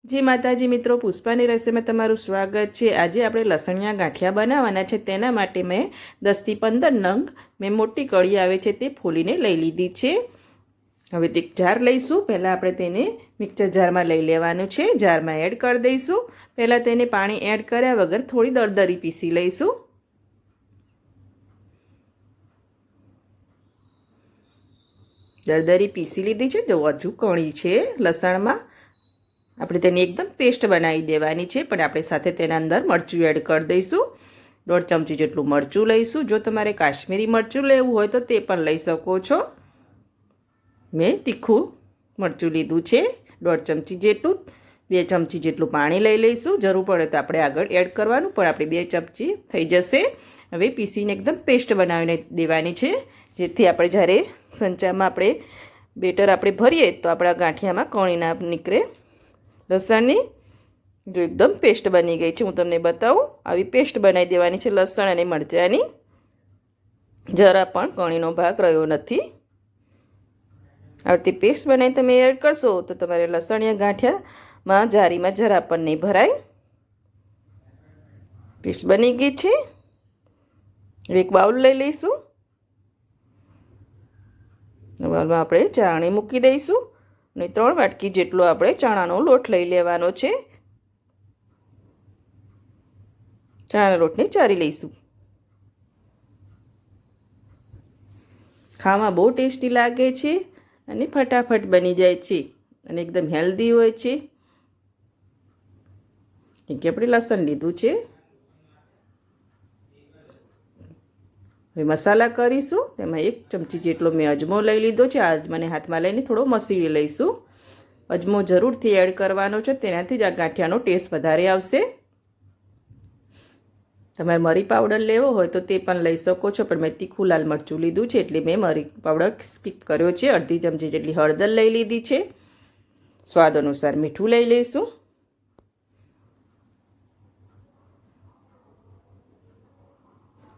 જી માતાજી મિત્રો, પુષ્પાની રસોઈમાં તમારું સ્વાગત છે। આજે આપણે લસણિયા ગાંઠિયા બનાવવાના છે। તેના માટે મેં 10 થી 15 નંગ મેં મોટી કળી આવે છે તે ફોલીને લઈ લીધી છે। હવે એક જાર લઈશું। પહેલાં આપણે તેને મિક્સર જારમાં લઈ લેવાનું છે। જારમાં એડ કરી દઈશું। પહેલાં તેને પાણી એડ કર્યા વગર થોડી દરદરી પીસી લઈશું। દરદરી પીસી લીધી છે। જો હજુ કણી છે લસણમાં, આપણે તેની એકદમ પેસ્ટ બનાવી દેવાની છે। પણ આપણે સાથે તેના અંદર મરચું એડ કરી દઈશું। 1.5 ચમચી જેટલું મરચું લઈશું। જો તમારે કાશ્મીરી મરચું લેવું હોય તો તે પણ લઈ શકો છો। મેં તીખું મરચું લીધું છે 1.5 ચમચી જેટલું। 2 ચમચી જેટલું પાણી લઈ લઈશું। જરૂર પડે તો આપણે આગળ એડ કરવાનું, પણ આપણે 2 ચમચી થઈ જશે। હવે પીસીને એકદમ પેસ્ટ બનાવીને દેવાની છે, જેથી આપણે જ્યારે સંચામાં આપણે બેટર આપણે ભરીએ તો આપણા ગાંઠિયામાં કણી ના નીકળે। લસણની જો એકદમ પેસ્ટ બની ગઈ છે, હું તમને બતાવું। આવી પેસ્ટ બનાવી દેવાની છે લસણ અને મરચાંની। જરા પણ કણીનો ભાગ રહ્યો નથી। આવતી પેસ્ટ બનાવી તમે એડ કરશો તો તમારે લસણિયા ગાંઠિયામાં જારીમાં જરા પણ નહીં ભરાય। પેસ્ટ બની ગઈ છે। એક બાઉલ લઈ લઈશું। બાઉલમાં આપણે ચાળણી મૂકી દઈશું અને 3 વાટકી જેટલો આપણે ચણાનો લોટ લઈ લેવાનો છે। ચણાના લોટને ચારી લઈશું। ખાવામાં બહુ ટેસ્ટી લાગે છે અને ફટાફટ બની જાય છે અને એકદમ હેલ્ધી હોય છે। કેમ કે આપણે લસણ લીધું છે। હવે મસાલા કરીશું। તેમાં 1 ચમચી જેટલો મેં અજમો લઈ લીધો છે। આ અજમાને હાથમાં લઈને થોડો મસીવી લઈશું। અજમો જરૂરથી એડ કરવાનો છે, તેનાથી જ આ ગાંઠિયાનો ટેસ્ટ વધારે આવશે। તમારે મરી પાવડર લેવો હોય તો તે પણ લઈ શકો છો, પણ મેં તીખું લાલ મરચું લીધું છે એટલે મેં મરી પાવડર સ્કીપ કર્યો છે। અડધી ચમચી જેટલી હળદર લઈ લીધી છે। સ્વાદ અનુસાર મીઠું લઈ લઈશું।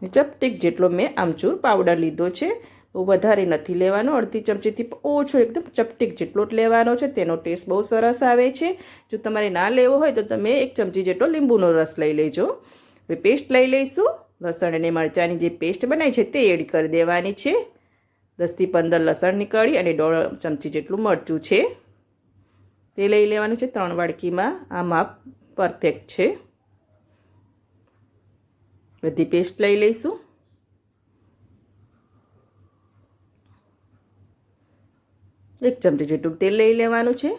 ચપટીક જેટલો મેં આમચૂર પાવડર લીધો છે। બહુ વધારે નથી લેવાનો, અડધી ચમચીથી ઓછો એકદમ ચપટીક જેટલો જ લેવાનો છે। તેનો ટેસ્ટ બહુ સરસ આવે છે। જો તમારે ના લેવો હોય તો તમે 1 ચમચી જેટલો લીંબુનો રસ લઈ લેજો। હવે પેસ્ટ લઈ લઈશું। લસણ અને મરચાંની જે પેસ્ટ બનાવી છે તે એડ કરી દેવાની છે। 10 થી 15 લસણની કળી અને 1.5 ચમચી જેટલું મરચું છે તે લઈ લેવાનું છે। 3 વાડકીમાં આ માપ પરફેક્ટ છે। બધી પેસ્ટ લઈ લઈશું। એક ચમચી જેટલું તેલ લઈ લેવાનું છે।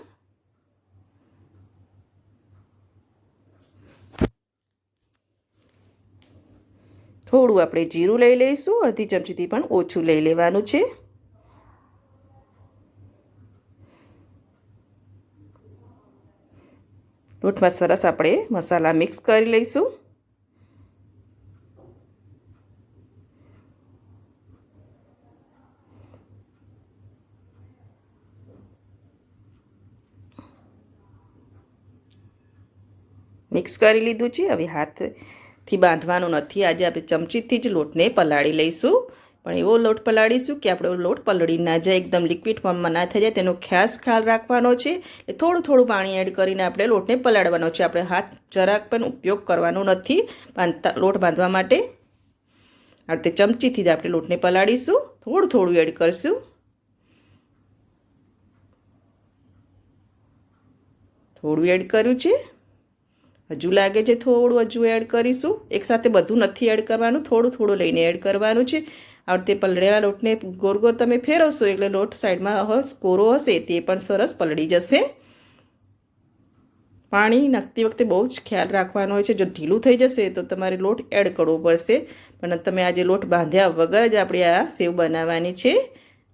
થોડું આપણે જીરું લઈ લઈશું। અડધી ચમચીથી પણ ઓછું લઈ લેવાનું છે। લોટમાં સરસ આપણે મસાલા મિક્સ કરી લઈશું। મિક્સ કરી લીધું છે। હવે હાથથી બાંધવાનું નથી, આજે આપણે ચમચીથી જ લોટને પલાળી લઈશું। પણ એવો લોટ પલાળીશું કે આપણો લોટ પલળી ના જાય, એકદમ લિક્વિડ ફોર્મમાં ના થઈ જાય, તેનો ખાસ ખ્યાલ રાખવાનો છે। એટલે થોડું થોડું પાણી એડ કરીને આપણે લોટને પલાળવાનો છે। આપણે હાથ જરાક પણ ઉપયોગ કરવાનો નથી લોટ બાંધવા માટે। આ રીતે ચમચીથી જ આપણે લોટને પલાળીશું। થોડું થોડું એડ કરીશું। થોડું એડ કર્યું છે, હજુ લાગે છે થોડું હજુ એડ કરીશું। એકસાથે બધું નથી એડ કરવાનું, થોડું થોડું લઈને એડ કરવાનું છે। આ રીતે પલળેલા લોટને ગોળ ગોળ તમે ફેરવશો એટલે લોટ સાઈડમાં કોરો હશે તે પણ સરસ પલળી જશે। પાણી નાખતી વખતે બહુ જ ખ્યાલ રાખવાનો હોય છે। જો ઢીલું થઈ જશે તો તમારે લોટ એડ કરવો પડશે, પણ તમે આજે લોટ બાંધ્યા વગર જ આપણે આ સેવ બનાવવાની છે।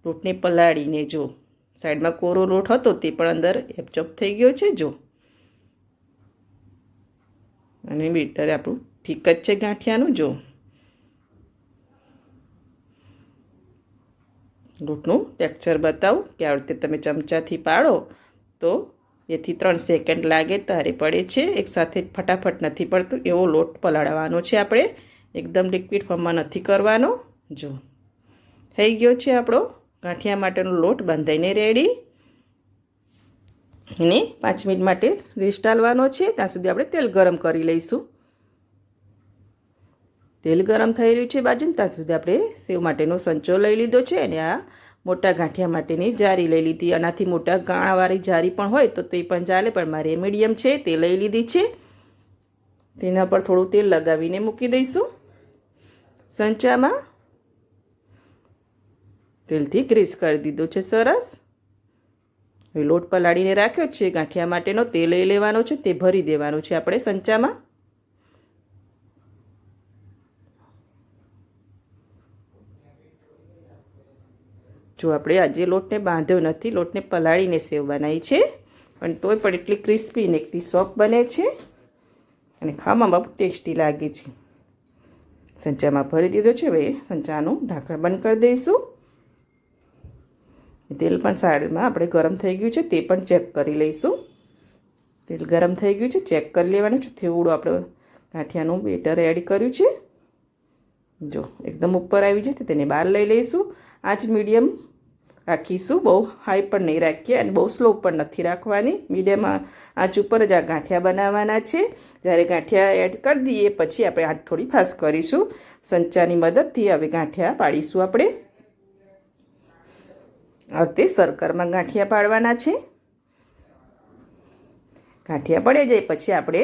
લોટને પલાળીને જો સાઈડમાં કોરો લોટ હતો તે પણ અંદર એબ્ઝોર્બ થઈ ગયો છે। જો અને બેટર આપણું ઠીક જ છે ગાંઠિયાનું। જો લોટનું ટેક્સચર બતાવું કે આ રીતે તમે ચમચાથી પાડો તો 2 થી 3 સેકન્ડ લાગે ત્યારે પડે છે। એકસાથે ફટાફટ નથી પડતું એવો લોટ પલાળવાનો છે આપણે, એકદમ લિક્વિડ ફોર્મમાં નથી કરવાનો। જો થઈ ગયો છે આપણો ગાંઠિયા માટેનો લોટ બંધાઈને રેડી। એને 5 મિનિટ માટે રેસ્ટ આલવાનો છે. ત્યાં સુધી આપણે તેલ ગરમ કરી લઈશું. તેલ ગરમ થઈ રહ્યું છે બાજુ, ત્યાં સુધી આપણે સેવ માટેનો સંચો લઈ લીધો છે અને આ મોટા ગાંઠિયા માટેની જારી લઈ લીધી. આનાથી મોટા ગાણાવાળી જારી પણ હોય તો તે પણ ચાલે, પણ મારે મીડિયમ છે તે લઈ લીધી છે. તેના પર થોડું તેલ લગાવીને મૂકી દઈશું. સંચામાં તેલથી ગ્રીસ કરી દીધું છે સરસ. હવે લોટ પલાળીને રાખ્યો છે ગાંઠિયા માટેનો, તે લઈ લેવાનો છે, તે ભરી દેવાનું છે આપણે સંચામાં. જો આપણે આજે લોટને બાંધ્યો નથી, લોટને પલાળીને સેવ બનાવી છે, પણ તોય પણ એટલી ક્રિસ્પી ને એટલી સોફ્ટ બને છે અને ખાવામાં બહુ ટેસ્ટી લાગે છે. સંચામાં ભરી દીધો છે. હવે સંચાનું ઢાંકણ બંધ કરી દઈશું. તેલ પણ સાઈડમાં આપણે ગરમ થઈ ગયું છે, તે પણ ચેક કરી લઈશું. તેલ ગરમ થઈ ગયું છે, ચેક કરી લેવાનું છે. થોડું આપણે ગાંઠિયાનું બેટર એડ કર્યું છે. જો એકદમ ઉપર આવી જાય તો તેને બહાર લઈ લઈશું. આંચ મીડિયમ રાખીશું, બહુ હાઈ પણ નહીં રાખીએ અને બહુ સ્લો પણ નથી રાખવાની. મીડિયમ આંચ ઉપર જ આ ગાંઠિયા બનાવવાના છે. જ્યારે ગાંઠિયા એડ કરી દઈએ પછી આપણે આંચ થોડી ફાસ્ટ કરીશું. સંચાની મદદથી હવે ગાંઠિયા પાડીશું આપણે. હવે તે સર્કલમાં ગાંઠિયા પાડવાના છે. ગાંઠિયા પડી જાય પછી આપણે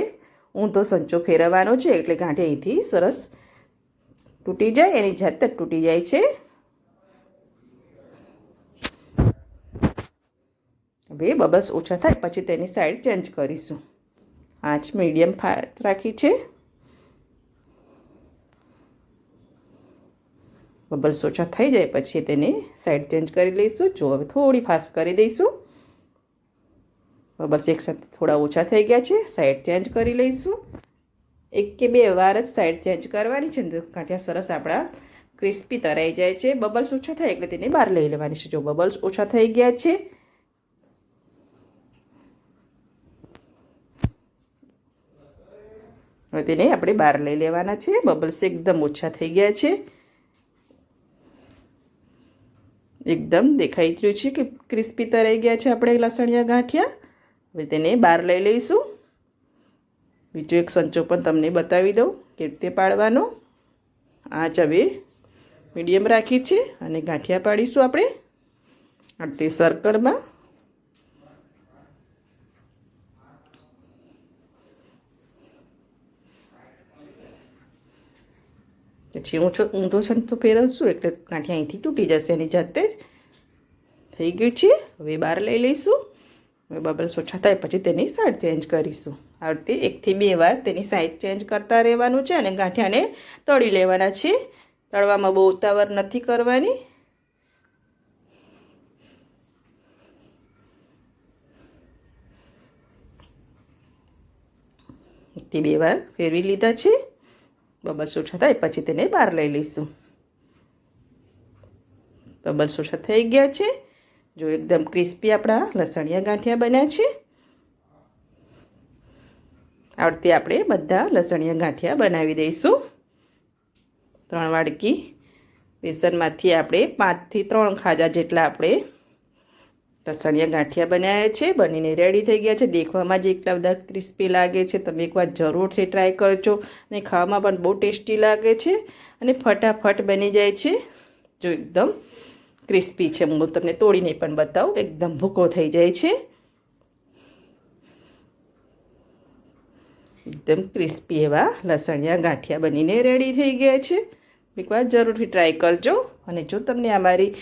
ઊંધો સંચો ફેરવવાનો છે, એટલે ગાંઠિયા અહીંથી સરસ તૂટી જાય, એની જાતે જ તૂટી જાય છે. હવે બબલ્સ ઓછા થાય પછી તેની સાઈડ ચેન્જ કરીશું. આંચ મીડિયમ રાખી છે. બબલ્સ ઓછા થઈ જાય પછી તેને સાઈડ ચેન્જ કરી લઈશું. જો હવે થોડી ફાસ્ટ કરી દઈશું. બબલ્સ એકસાથે થોડા ઓછા થઈ ગયા છે, સાઈડ ચેન્જ કરી લઈશું. 1 કે 2 વાર જ સાઈડ ચેન્જ કરવાની છે. ગાંઠિયા સરસ આપણા ક્રિસ્પી તરાઈ જાય છે. બબલ્સ ઓછા થાય એટલે તેને બહાર લઈ લેવાની છે. જો બબલ્સ ઓછા થઈ ગયા છે, હવે તેને આપણે બહાર લઈ લેવાના છે. બબલ્સ એકદમ ઓછા થઈ ગયા છે. એકદમ દેખાઈ રહ્યું છે કે ક્રિસ્પી તરાઈ ગયા છે આપણે લસણિયા ગાંઠિયા. હવે તેને બહાર લઈ લઈશું. બીજો એક સંચો પણ તમને બતાવી દઉં કે રીતે પાડવાનો. આંચ હવે મીડિયમ રાખી છે અને ગાંઠિયા પાડીશું આપણે આ તે સર્કલમાં. પછી ઊંધો સંચો ફેરવશું એટલે ગાંઠિયા અહીંથી તૂટી જશે એની જાતે જ. થઈ ગયું છે. હવે બહાર લઈ લઈશું. હવે બબલ્સ ઓછા થાય પછી તેની સાઈડ ચેન્જ કરીશું. આ રીતે 1 થી 2 વાર તેની સાઈડ ચેન્જ કરતા રહેવાનું છે અને ગાંઠિયાને તળી લેવાના છે. તળવામાં બહુ ઉતાવળ નથી કરવાની. 1 થી 2 વાર ફેરવી લીધા છે. બબલ્સ ઓછા થાય પછી તેને બહાર લઈ લઈશું. બબલ્સ ઓછા થઈ ગયા છે. જો એકદમ ક્રિસ્પી આપણા લસણિયા ગાંઠિયા બન્યા છે. આ રીતે આપણે બધા લસણિયા ગાંઠિયા બનાવી દઈશું. 3 વાડકી બેસનમાંથી આપણે 5 થી 3 ખાજા જેટલા આપણે લસણિયા ગાંઠિયા બનાવ્યા છે. બનીને રેડી થઈ ગયા છે. દેખવામાં જ એટલા બધા ક્રિસ્પી લાગે છે. તમે એકવાર જરૂરથી ટ્રાય કરજો અને ખાવામાં પણ બહુ ટેસ્ટી લાગે છે અને ફટાફટ બની જાય છે. જો એકદમ ક્રિસ્પી છે. હું તમને તોડીને પણ બતાવું. એકદમ ભૂકો થઈ જાય છે. એકદમ ક્રિસ્પી એવા લસણિયા ગાંઠિયા બનીને રેડી થઈ ગયા છે. એકવાર જરૂરથી ટ્રાય કરજો. અને જો તમને અમારી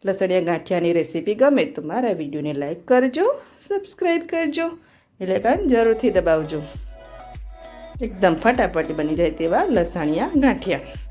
લસણિયા ગાંઠિયાની રેસીપી ગમે તો મારા વિડીયોને લાઈક કરજો, સબસ્ક્રાઈબ કરજો, એટલે કાન જરૂરથી દબાવજો. એકદમ ફટાફટ બની જાય તેવા લસણિયા ગાંઠિયા.